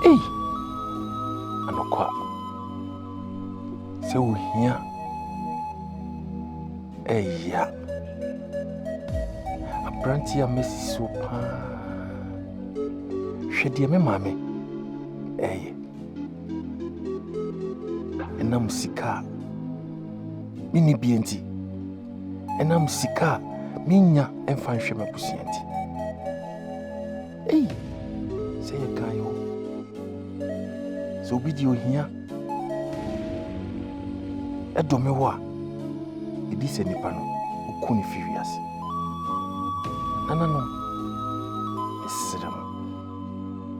Hey, anokwa. Se wo hia. Eya. Abranti a mesi so pa. Hwede me mame. Eye. Enam sika. Mini bienti. Enam sika. Minya emfa nhwe mabusianti. Hey. Say ye kan yo. So bi di ohia. Edome wo a. Edi se nipa no. Oku ni fiwiase. Nana no. Esram.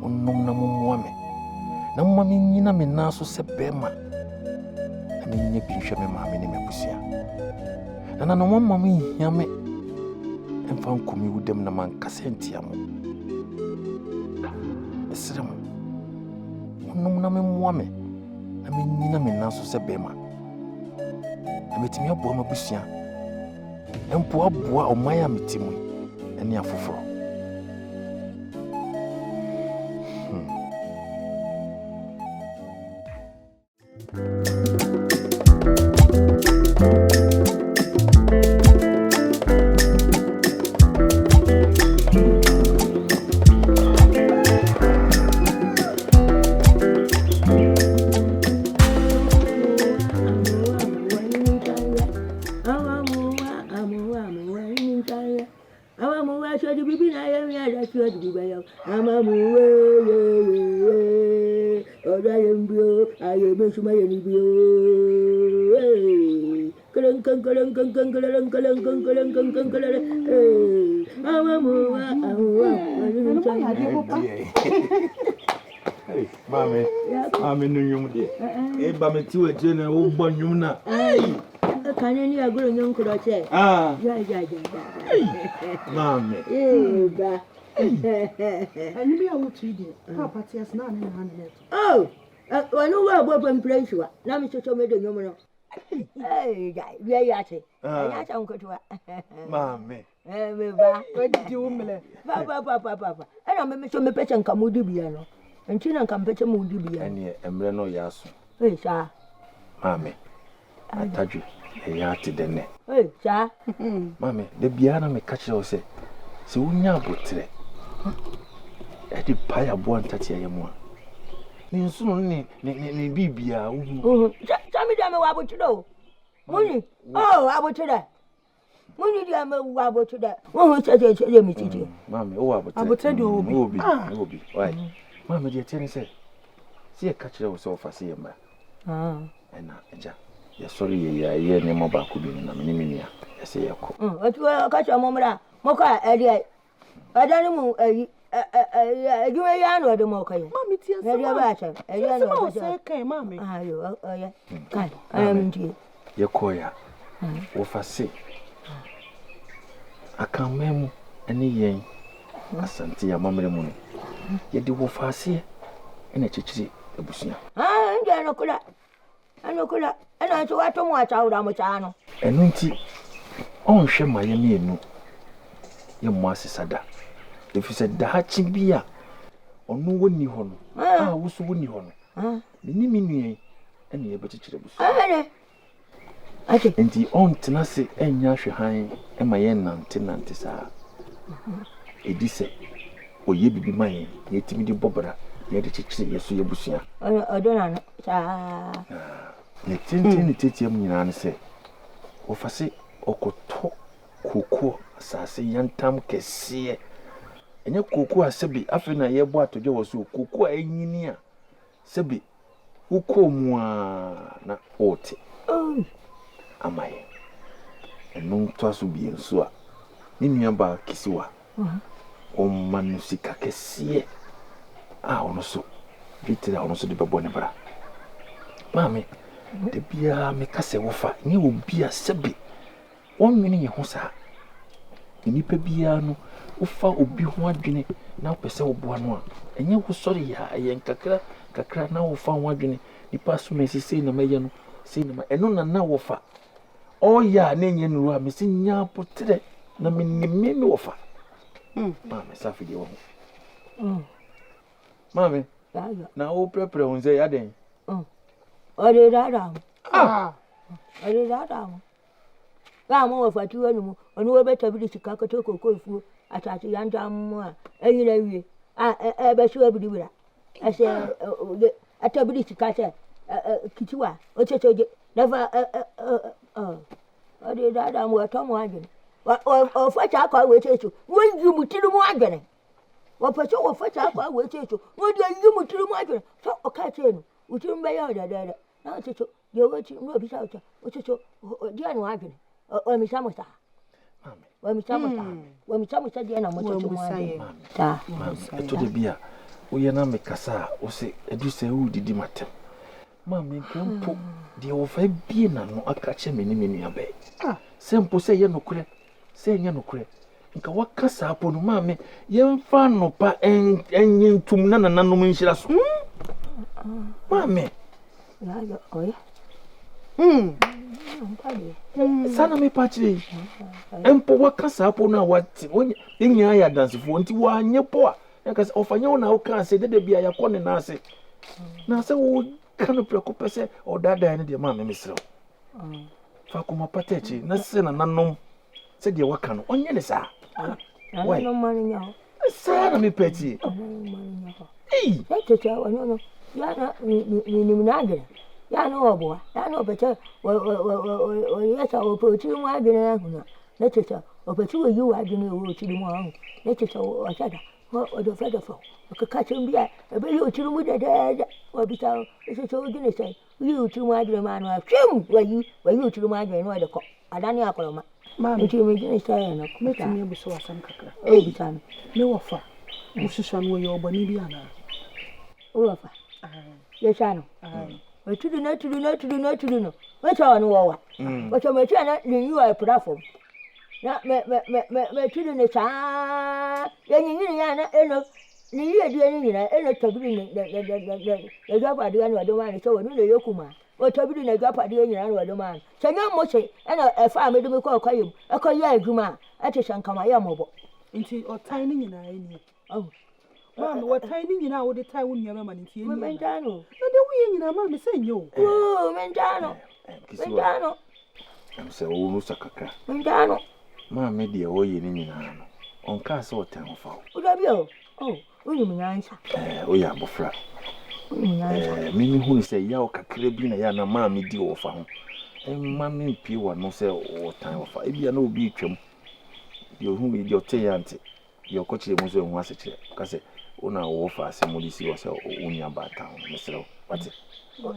Onnom na mommoa me. Na mma me nyina me na so se bema. Na me nya bi hwe me ma me ne mabusia. Nana no momma me hia me. Emfa nkomi wudem na man kasentia mo. Esram. Onnom na me moa me. Na me nyina me na so se bema. Na metimi abo mabusia. Empo aboa omaya metimu. Eni afoforo. Mami no nyum de. E ba me ti we je na wo bo nyum na. Kan ni agoro nyum ko do che. Ja. Mami. Ba. Ani bi awu tu de. Papa ti as na na na na. Oh. Wanu wa bo place wa. Na mi chocho me de nyum no. Guy, we are yachting. I don't go to her. Mami. Me ba. What did you mean? Papa. I don't make me pet and come with the piano. And China can pet a moody piano. Any embryo yasu. Hey, sir. Mami. I told you. A yati the net. Hey, sir. Mami, the piano may catch you say. So we now put it. Eddie pie a born tatia yamwa. Ni soon ni bibia. Tell me, damn, what to do? Money. Oh, I would to that. Money, damn, what to that. Oh, said me, teacher. Mammy, oh, I would tell you, will be. Why? Mammy, dear Tenny said, see a catcher was so fast here, ma. And now, yes, sorry, yeah, no more back could be in a minimum. I say, what you catch a moment, Mocha, Eddie. I don't know. You may know the Mocha. Mammy, tears, Mammy. Oh, yeah. I am dear. Your coya. What I say. I can't memo any yang. Asante ya mamre money. Yet the wolf has here and a chichi, the bushia. And I know could and I saw to watch out on my channel. And unti on share my name. Your master sada. If you said the hatching beer or no one knew hon, I was winning hon. The name and the better children. And the on tenacity and yash high and my end tenant is a disse. Or ye be mine, yet me the bobber, yet the chichi, yes, your bushia. I don't know. Let Titium Yan say, or for say, or could talk cuckoo, sassy young Tam Kessie. And your cuckoo has sabi after a year bought to go so cuckoo a near. Sabi, who call moi na 40. Oh, am I? And no toss will be in Sua. Niniamba Kisua. O manusika Kessie. Ah, also. Peter also the Babonebra. Mammy, the beer make us a woofer, and you will be a sabi. 1 minute, Hosa. Nipa biano, ufa obi ho adwene na opese oboano a enye wo sori ya yen kakra na wo fa ho adwene nipa so mesi sei na maye no sei na eno na wo fa o ya na enye nuru a mesi nya potre na me wo fa ma me safi de wo mami na o prepare on say ya den ore dada ore dada ga mo fati wani mu oni wo beta bi sika ko to ko fu atati yanda mu a eyi na wie be so bi bira ase atabi sika se kitiwa o cheche never ore dada mu to mo adwene o fata akwa we cheche wo yi mutiri mu adwene wo pacho wo fata akwa we cheche wo di yi mutiri mu adwene so o ka che no utiri mbe ya dada na cheche yo wo chi no bi sa o cheche di anu adwene o mi samosa mami o mi samosa di na mo cheche mo ta to de bia o ye na me kasa o se edu se o didi matem mami nkampo de wo fa bie na no aka che me ni me nua be sempo se ye nokure se nya nokure nka wakasa apo no mami ye mfa no pa enyentum na nanom nhira so mami ya oya sana me pachiri empo wakasa apo na wati enya ya dansefo nti wa nye po a yakasa ofanya wona wo kan se dede bia yakọ ne na ase na se wo kan preko pese o dada ne de mami mesrew fa kuma patechi na se na nanom se de waka no onye ne sa why no mani nya sana me peti tete no ya na ni mnagere ya no obo ya no pete o yesa o poti mu adwene na huna na tete o peti wo yi wa adwene wo tiri mu ahu na tete o chada o do feda fo o ka chembia e be yo tiri mu dada o bita so so gine sai yi tiri mu adwene ma no afim wa yi tiri mu adwene no de ko adani akoloma mami nti me gine sai na ko meti me buso wasam kakra o bita me wofa mususwan wo ye obani bi ana o wofa ye chano tudu no wacha wanu wawa wacha metia na linyu a platform na me tudu ne saa yenyi ya na eno ni ye die ni na eno tabiri ne gapa de anu ado man so wonu le yokuma o tabiri ne gapa de nyina anu ado man sanya mo se ena e fa me do me ko kwayem e ko ya adwuma ate shankama ya mobo nti o tan ni nyina ni mami what time nyina wo de time wo nua mama nti eni mentano na de wo ye nyina mami se nyo mentano am se wo nusa kaka mentano mami de wo ye ni nyina no onka se o tan fa o da bio uni munyansa o ya bofra mimi hu se ya o kakra bi na ya na mami di wo fa ho mami pi wa no se o tan wo fa e bia na obi twam yo hu mi di o te ya nte yo ko chire mo so hu ase chire ka se una wo fa ase mo di si wo se unya bata ho mesero wate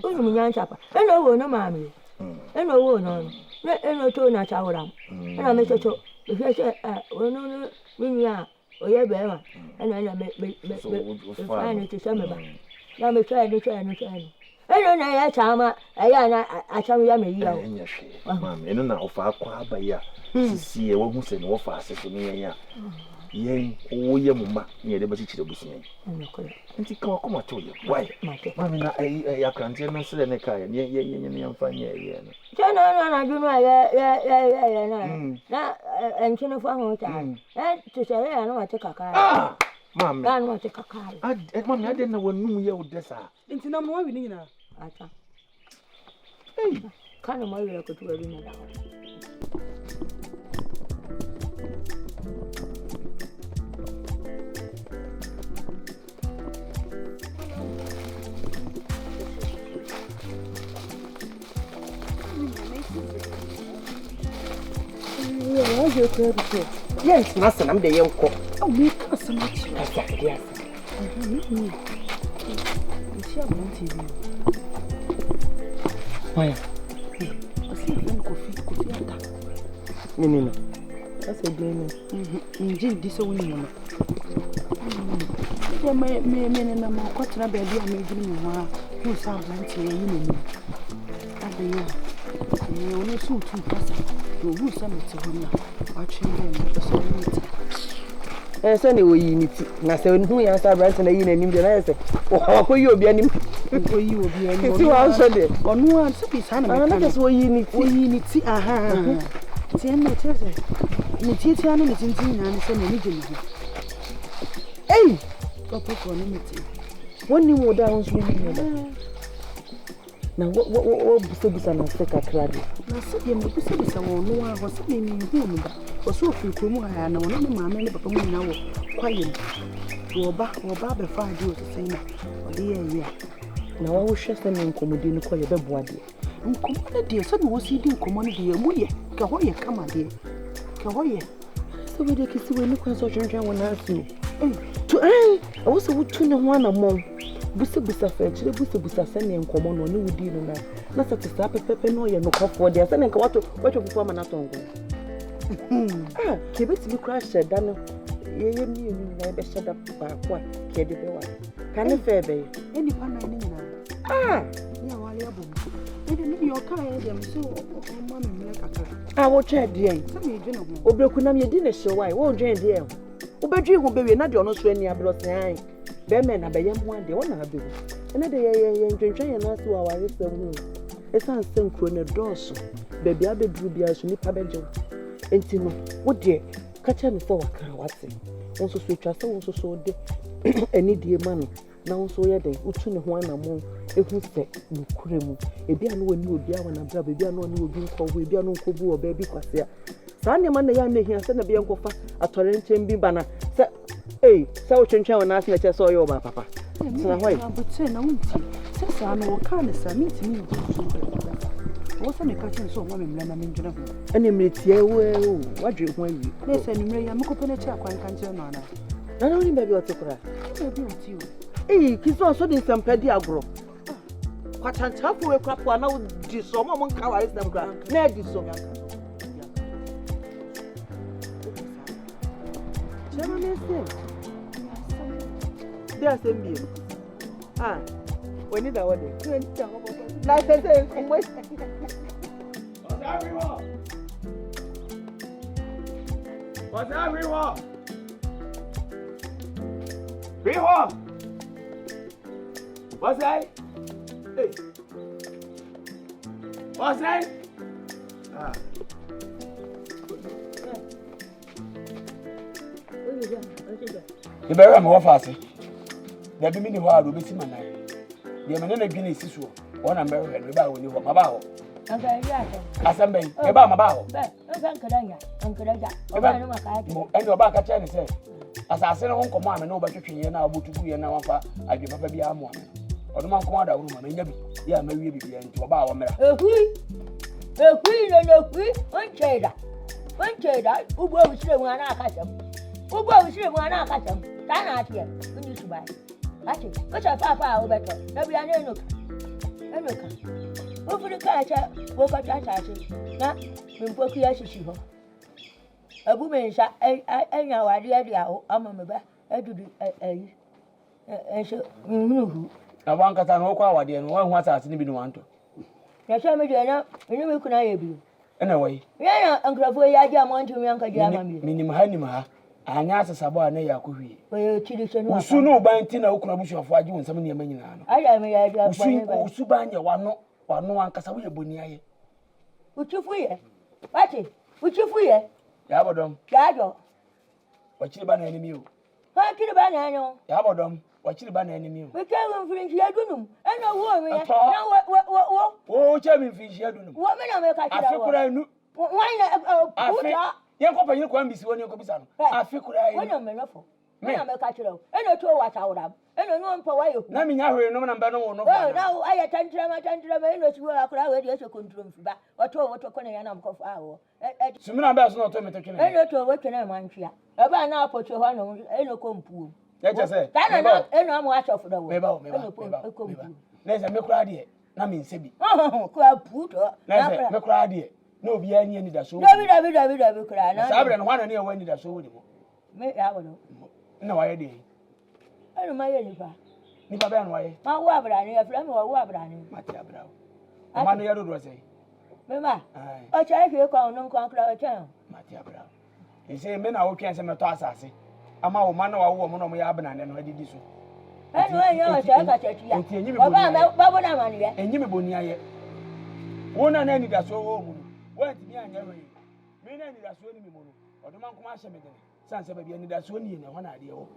uni munyansa pa eno wo no mami eno wo no eno to na chaworam ena me chocho se ono minya oye be ma ena me fa ni ti se me ba na me try ni eno na ya chama aya na acham ya me yi awo enya hwe mami eno na ofa akwa abaya sisi e wo hu se no wo fa ase so no yenya yen wo ye mumma ni de ba chichire busunya nti ka wakoma to ye why mami na ya krante no se ne ka ye ye amfanya ye no chana na junu ya na enchino fa ho ta to se ya no ate kaka mami na no ate kaka mami ade na wonum ye udesa nti na mo wa wi ni nyina ata hey kana mo ye ko to ri na dawo yes, master, I'm the young cook. oh me ka so much Yes. She am on TV. Why? I see them coffee ata. No. That's a game. Injin this one no. Yeah, me na mo kwatra baby am edwin mo ha. Who say plenty you know. Ade yo. Me only so too fast. Who say me ti ho na. Watching them so neat. Say na we unity. Na say hu ya say brand na yi na nim de na say. O ko yi obi anim. Ko yi obi anim. Ti wa so de. Onu an so bi sa na me. Na just we unity. Aha. Ti em me tese. Ni ti anu ni tintin na ni say na ni gemi. Hey, ko ko ni me ti. When you would down swimming. Now, what busa na seka kradi? Na sabi me busa wo no a ho sabi me hu no ba. O so fi kromu ha na wo no maame ne papa mu na wo kwaye. Wo ba be fa ade o se na. O de ye ya. Na wa wo hwese ne nkomodi no kwaye be boade. Nkomodi de so na wo si di nkomodi de mu ye. Ka ho ye kama de. Ka ho ye. So we de kisi we ni kwa so twentwen wona asu. To I was so to ne ho na mom. Busa fe chire busa se ne nkomo no ne wudi no na sa tsa pepepe no ye no kofo de se ne nka wato fufu ama na tongo ke beti bi crash da no ye mi na be shada ba kwa ke de be wa ka ne fe be eni pa na ni na ya wale abom eni yo ka ye dem so o ma me mele kakra wo twa de en se me dwene ho obreku na me di ne hye wai wo dwen de en wo bedwi ho bewe na de ono so ani abro sen Beme na beye mu ade wona abewu ene de ye ntwentwen ye na so aware sem hu esan sem kro ne doso bebi abeduru bia so nipa beje enti no wo de ka cha ne so wakara wate won so etwa se won so de eni die ma no na won so ye de utu ne ho anamo ehu se nukure mu ebi anu wani obi a wana bra bebi anu wani obi nko wo ebi anu nko bu oba bi kwase a saa ne ma na ya na hia se na bia nkofa atore nchen bi bana se so chencha wana asina cha so yo ba papa. Sina hoi. But say na unti. Sasa na wakana sa miti mi so. Wosa ne ka chen so wa me mlama me ndwena ho. Ene mretie wo wadwe ho awi. Na se numre ya mkopo na cha kwan kan che no ana. Na na oni baby otokora. Baby oti o. Kiso so de sempedi agro. Kwatantafo we kwapo na wo di so mo nka wa isem kra. Na di so. Chama me There same be. We need that one. Like I say, what's everyone? What's everyone? What's that? Hey. What's that? You better me fast. There be many who are be see man. The man na gwini si so. One am better we ba woni ho ma ba ho. Anka ya ta. Asambe, e ba ma ba ho. Be, anka nkadanya, ankadaja. Oba no maka ake. Mo ende oba ka che ne se. Asase ne ho nkomo ame na oba twetwe na obotugu ye na wafa adwe papa bi amu ame. Oduma nkomo ada wuru ma nya bi. Ya ma wie bibia nti oba a wo mera. Ehui no oncheda. Ubo usire mu ana akasem. Tana atie, unyi subai. Ati, kocha papa obeto. Na bia na enoka. Ofuri ka acha, wo ka cha cha. Na, mpoku ya shishi ho. Abu mensha enya wade ade a ama me ba edudu enso nhunu. Abankata no kwa wade no wan hu asase ni bi no wanto. Ya sha me de na, enu me kuna ye bi. Ena wai. Ya ankrafo ya ja mo ntumi anka ja ma mi. Minim ha. Anya asasabo a na ya kohwie. Oye chiri so no. Usu no ban ti na okuna busuafo age wonsam ne yama nyina no. Aya me ya ja ba ba. Usu ban ye wano ankasa wo ye boni aye. Uchifu ye. Pati, uchifu ye. Ya bodom. Ya jo. Wachiri ba na enemi o. Ha kiri ba na no. Ya bodom. Wachiri ba na enemi o. We can won fringe ya dunum. Ena wo me ya. Na wo. Wo che mi fringe ya dunum. Wo me na me ka kira wo. Afekura nu. Wan na puta. Yen ko panyin ko ambisi woni ko bisa no. Afekura yi. Wona me nofo. Me na me ka kira wo. Ena to wa tawura. Ena no mpa wa yehu. Na me nya hwe no na mba no wo no. Oh, now aya tantrama eno siwo akura we de so kontrol mfiba. Woto kone ya na mkofa awo. Sumina ba so no to metotwe ne. Eno to wo twene manhwea. Eba na apocho ho no eno kompuo. Ya che se. Dana na eno amu achofo da wo. Me ba. Na se me kura de na me nsebi. Ko aputo. Na se me kura de na obi ani ani da so. Dabi kura na. Sabre no hwana ne ya wani da so wodi mo. Me ya wo no. Na wa ye de. Eno ma ye nipa. Nipa be no wa ye. Ma wo abrane ya fra me wo abrane. Mati abrawo. Ma no ya dodo se. Me ma. O cha hwe kwa no nkwa kura o cha. Mati abrawo. Ise me na wo twen se me to asase. Ama wo ma na wa wo mo no mo ya abrane no adidi so. Eno enya o cha ka chachi ya. Baba me babo na manu ya. Enyi me boni aye. Wo na na ni da so wo mu no. Wo enti mi anya hwe. Me na ni da so ni mi mo no. Odoma nkoma ahye me de. Sanse ba bia ni da so ni ne ho na ade wo.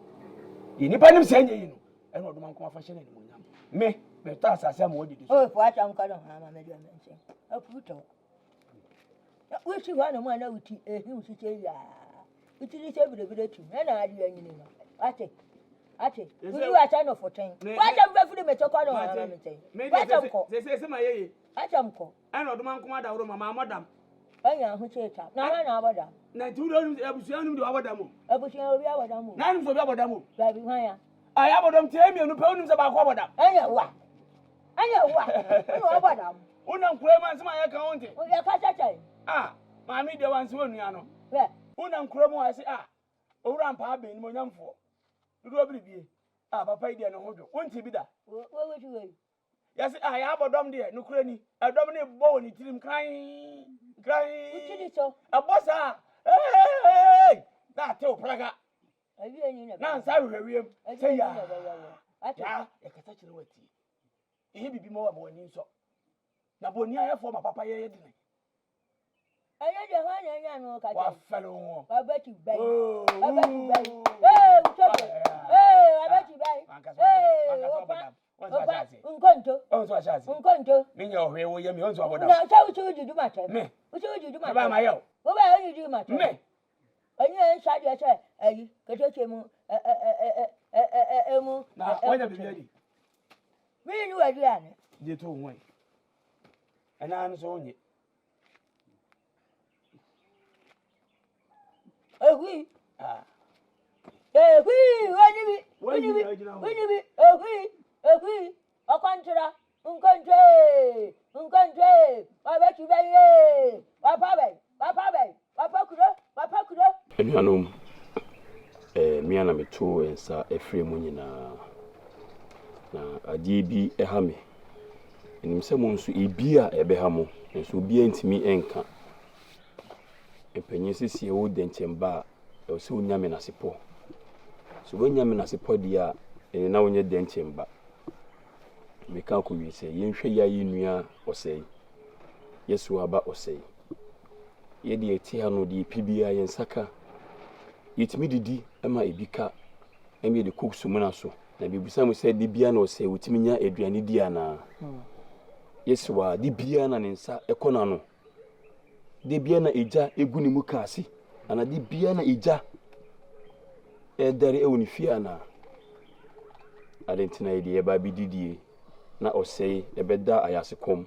Ye nipa nim se anye yi no. ɛna ɔdom anko afa hyɛ ne munyam me ta asase ama wodi oh for atam ka no ha ma me do me nse aputo we si wa no ma na uti ehim si che ya uti ni che bidebide tu na ade anyini no ate you acha no for 10 why dem be fudi me to ko no ha ma me nse why dem ko se ma yeye atam ko ɛna ɔdom anko ada woro mama amodam anya hu che ta na na abodam na ti wuro abusuanu de abodam abusuanu obi abodam na nim so obi abodam ba bi hwan ya ay abodam tie mienu pe onim se ba ko abodam anya wa no abodam una nkure man se ma ya kan wonte o ya ka cha maami de wan se onua no una nkure mu ase owura mpa abe ni monyamfo dudu obiribie papa ide no hodo wonti bi da wo wetu we yes ya abodam de no kure ni adom ne bo ni tirim kan utidi so abosa hey na te opraga abi enyi na na nsa hwehwiem say ya ate ya kasa kire wati ehe bibi mo wa bo ni nso na bo ni ayefo ma papa ye di ni ayo de hwan na nya no ka wa felo won babati bai utobe babati bai nkonto minya ohwe wo ye mi onzo aboda na cha uchu dudu mate me uchu dudu mate ba ma yo wo ba yo dudu mate me anyi sha de che ayi keteke mu mu na wanya bi di mi ni wa di ane je to won ana anu so onye ehui ehui okontra nkontre abeti baye papa kuro enuanom mia na meto ensa efre mu nyina na agye bi eha me enim se mo nso ebia ebeha mo nso bia ntimi enka empanyi sisi wo denchemba o se onyame na sepo so wonyame na sepo dia na wonye denchemba meka ko wi se yenhwe ya yinua osei yesu aba osei ye de etia no de pibia yensaka yetimi didi ama ebika emi de cook so muna so na bibusa mu se de bia na osei wotimi nya aduane dia na yesu wa de bia na nensa ekona no de bia na eja egu ni mu kaasi ana de bia na eja dare ewoni fia na adentina ide ba bi didie na osei ebeda ayasekom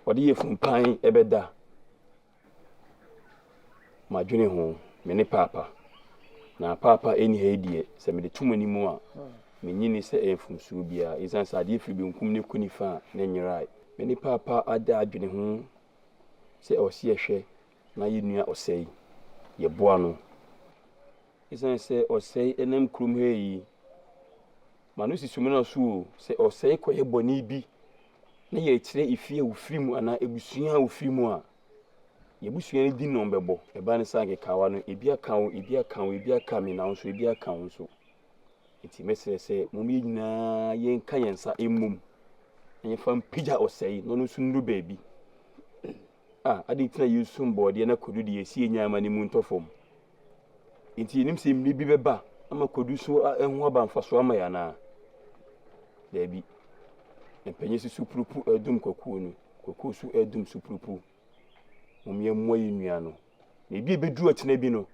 wadi yefumpan ebeda madwene ho me papa na papa eni hedie se me de tumani mu a menyini se efumsu bia isan sa de firi bi nkum ne kunifa na nyirai me papa ada adwene ho se osi ehwe na yinua osei ye boa no isan se osei enem krum heyi manu sisumena so se osei koye boni bi na ye kire ifie ufirimu ana ebusua ufirimu a ye busua ni di no mbebo e ba ne sanke kawa no ebi aka mi na nso ebi aka nso enti mesere se momi nyina ye nka yensa emmum enye fam pija osei no no sunu baby adi tina yusum body na kodu de esi nyama ni mu ntofom enti nim se mri bi beba ama kodu so enho aba mfaso ama ya na baby empenye si supurupu edum kokuo no kokuo su edum supurupu mumye moyi nua no na bi bedu atena bi no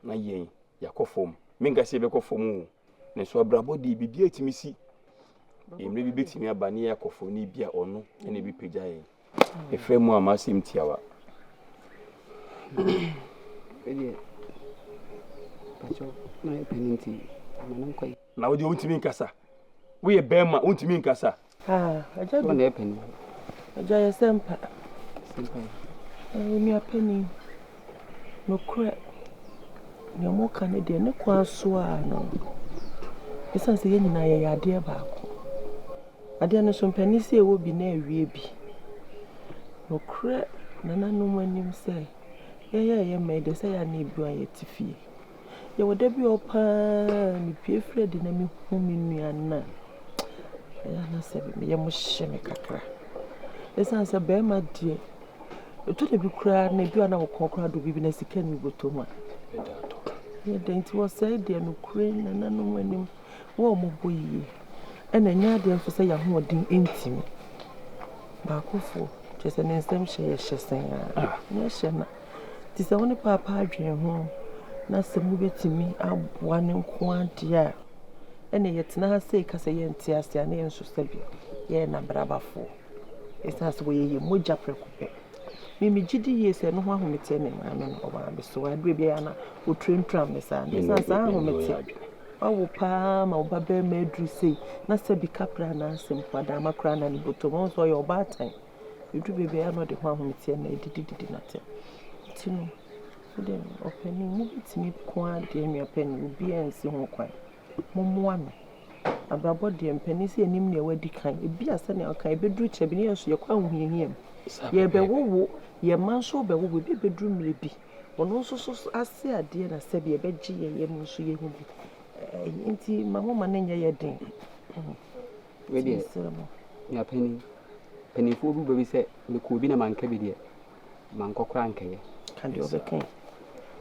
na yen yakofom menga se bekofom na so abrabo de bibia etimisi emre bi betimi aba ne yakofom ni bia ono ene bi pagya yen efre mu amasim tiawa ele pacho na penalty manan kwai na wodi untimi nkasa we bema untimi nkasa aja ko na penny aja yesempa simple mi apeni no kure ni mo kan de ne kwa so a no esan se ye nyina ye ade baako ade no so mpani se ewo bi na ewie bi no kure nananum anim se ye me de se ya na ebi an yetifie ye woda bi opa ni pie fred na mi hu mi nua na ya na se bi me ye mo hye me kakra esan se be ma die to de bi kura na bi ana kokokra do bi na sika ni botoma ye denti wo say de no kure nananum anim wo mo boyi ena nya de mfo se ya ho odin entimi ba kofo chese ne nsem hye hyesen ne hye na ti se woni papa adwen ho na se mu betimi aboa ne nko ade a ena yetena ha sei ka se ye ntia ase na ye nso sabi ye na brabafo esa se wo ye moja prekope mimi gidi ye se no ho ahomete ne ma no oba be so adwe bia na o trentram me sa ne sa ahomete awo pa ma oba be medru sei na se bi kapra na asem kwada makra na ni botomo so ye oba tan edu bebe ya no de ho ahomete na edididi na te tinu de openi mu bitimi kwa de mi openi obi ensi ho kwan momoa no abrabo de mpani se enim ne wadi kan ebi ase ne akan bedru chebi ne yeso ye kwa huhiam ye be wowo ye manso be wowo bi bedru mrebi ono so ase ade na se bi e beji ye mu so ye hu bi enti mahoma ne nya ye den we de ya penny fo bu be se me ko bi na manka bi de mankokra ankaye kan de obekan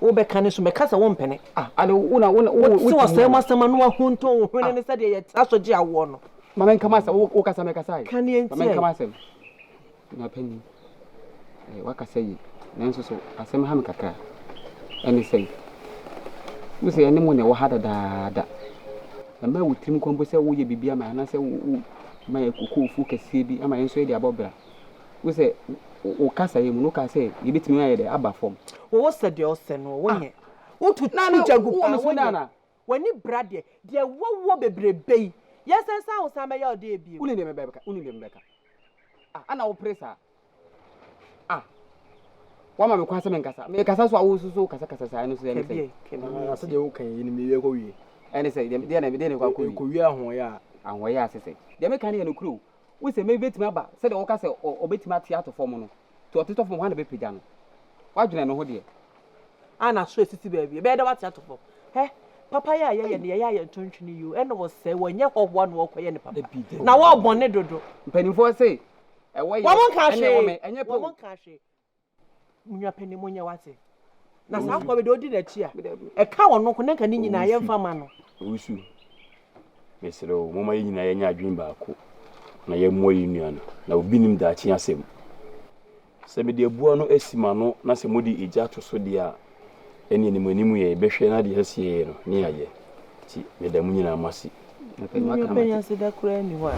wo be kan so me kasa wo mpene ale una so wasema masema no ahunto wo hwene ne sade ye asoje awo no mama nkama sa wo kasa me kasa kan ye mama nkama sa na penny wakasa yi nanso so asem ha me kakra ene sei wo se ene mo ne wo hada daada na ma wutrim kombo se wo ye bibia ma na se wo ma ye kokofu kase bi ama enso ye de abobra wo se o kasa ye mu no kasa ye bitimi aye de aba form wo se de o se no wo nye wo tutu jagu pa wo na wani brade de wo bebrebe yesensa wo sa me ya de ebie uni le mebeka ana wo presa wama me kwasa me nkasa me kasa so awo so kasa sa no so ene sei asa de wo kan yin me ye ko wie ene sei de na kwa ko wie ahon ya asese de me kan ye no kuro wo se me betimi aba se de wo kasa obetimi ate ato form no to oteto form ho na be pija no wadwene no ho de ana so esisi ba bi be de wate ato form papa ya ye ne ya ntontwini yu ene wo se wo nye hoho no wo koye ne papa na wo bone dodo mpanimfo se wo ye enye wo mon ka hwe munya peni munya wate na sa kwa be do di na chi a e ka wono ko nenka ni nyina ye mfa ma no usu mesero mama yi nyina ye nya adwin baako na ye mo yi nuano na obi nim da chi asem se me de abuo no asima no na se modi eja to so de a eni ni manimu ye behwe na de hasie no ne aye ti me da mu nyina amasi na peni maka ma se da kura ni wa